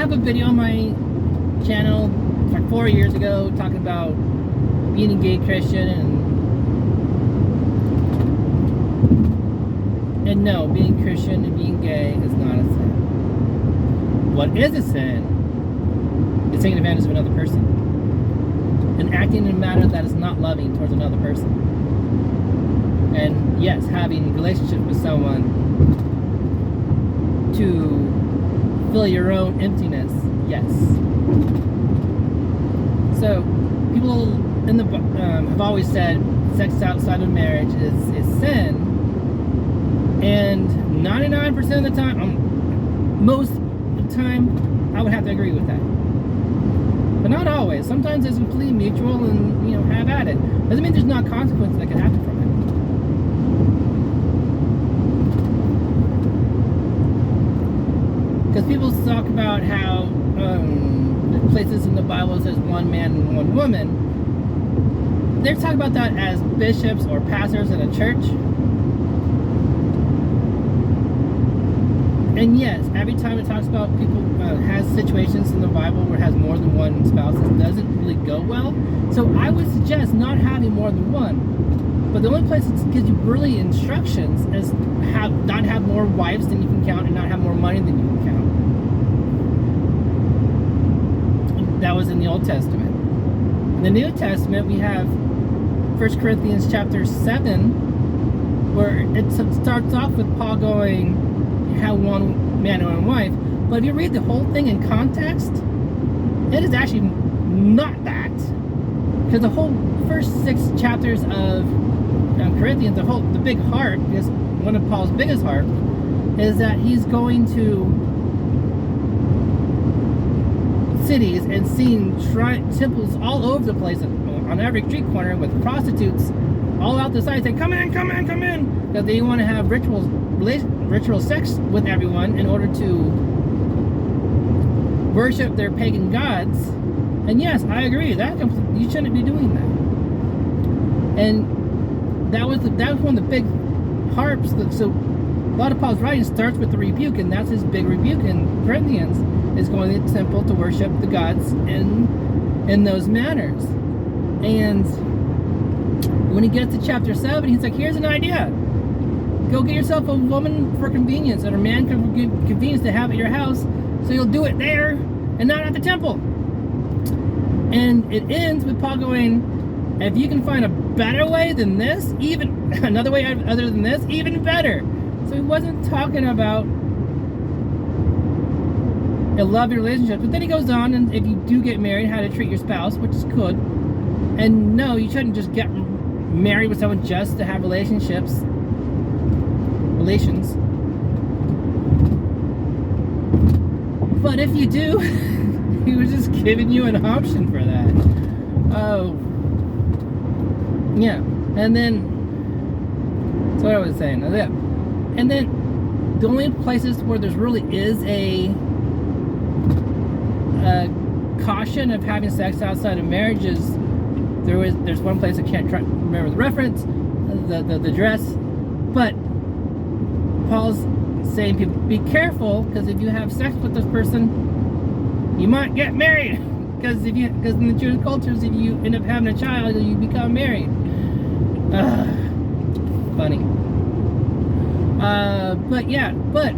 have a video on my channel like 4 years ago talking about being a gay Christian, and no, being Christian and being gay is not a sin. What is a sin is taking advantage of another person and acting in a manner that is not loving towards another person. And yes, having a relationship with someone to fill your own emptiness, yes. So people in the have always said sex outside of marriage is sin, and 99% of the time, most of the time, I would have to agree with that. But not always. Sometimes it's completely mutual, and have at it. Doesn't mean there's not consequences that can happen from it. Because people talk about how places in the Bible says one man and one woman. They're talking about that as bishops or pastors in a church. And yes, every time it talks about people has situations in the Bible where it has more than one spouse, it doesn't really go well. So I would suggest not having more than one. But the only place it gives you really instructions is not have more wives than you can count, and not have more money than you can count. That was in the Old Testament. In the New Testament, we have 1 Corinthians chapter 7, where it starts off with Paul going, have one man and one wife. But if you read the whole thing in context, it is actually not that. Because the whole first 6 chapters of Corinthians, the big harp, is one of Paul's biggest harp, is that he's going to cities and seeing temples all over the place on every street corner with prostitutes all out the side saying, come in, come in, come in, because they want to have ritual sex with everyone in order to worship their pagan gods. And yes, I agree that you shouldn't be doing that. And that was one of the big harps. So a lot of Paul's writing starts with the rebuke, and that's his big rebuke in Corinthians, is going to the temple to worship the gods in those manners. And when he gets to chapter 7, he's like, here's an idea. Go get yourself a woman for convenience, and a man for convenience to have at your house, so you'll do it there and not at the temple. And it ends with Paul going, if you can find a better way than this, even another way other than this, even better. So he wasn't talking about a loving relationship. But then he goes on, and if you do get married, how to treat your spouse, which is good. And no, you shouldn't just get married with someone just to have relations. But if you do, he was just giving you an option for that. Oh, yeah. And then, that's what I was saying. Yeah. And then, the only places where there's really is a caution of having sex outside of marriage is there's one place I can't remember the reference, the dress, but Paul's saying people be careful, because if you have sex with this person, you might get married. Because in the Jewish cultures, if you end up having a child, you become married. Funny. But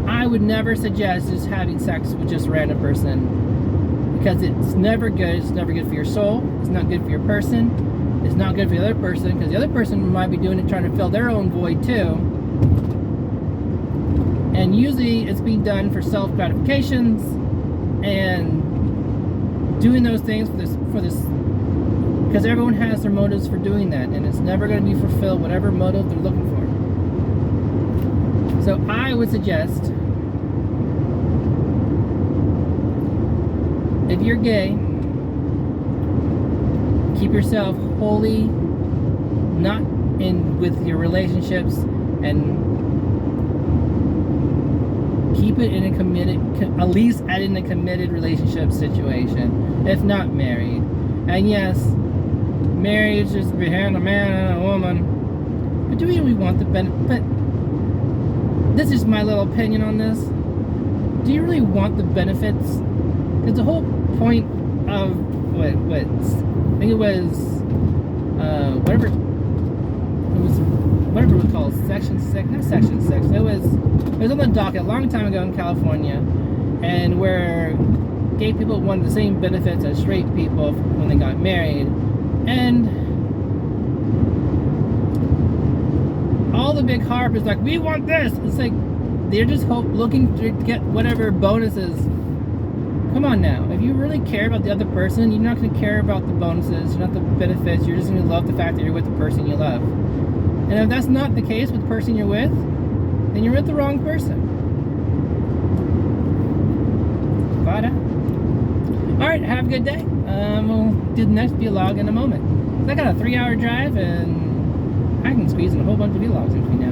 I would never suggest just having sex with just a random person, because it's never good. It's never good for your soul. It's not good for your person. It's not good for the other person, because the other person might be doing it trying to fill their own void too. And usually it's being done for self-gratifications and doing those things for this because everyone has their motives for doing that, and it's never going to be fulfilled whatever motive they're looking for. So I would suggest, if you're gay, keep yourself holy, not in with your relationships, and keep it in a committed, at least in a committed relationship situation, if not married. And yes, marriage is behind a man and a woman, but do we really want the benefit? But this is my little opinion on this. do you really want the benefits? Because the whole point of what I think it was whatever it was called, Section 6, not Section 6, it was on the docket a long time ago in California, and where gay people wanted the same benefits as straight people when they got married, and all the big harp is like, we want this. It's like they're just looking to get whatever bonuses. Come on now, if you really care about the other person, you're not going to care about the bonuses, not the benefits. You're just going to love the fact that you're with the person you love. And if that's not the case with the person you're with, then you're with the wrong person. But alright, have a good day. We'll do the next vlog in a moment. I got a 3-hour drive, and I can squeeze in a whole bunch of vlogs in between now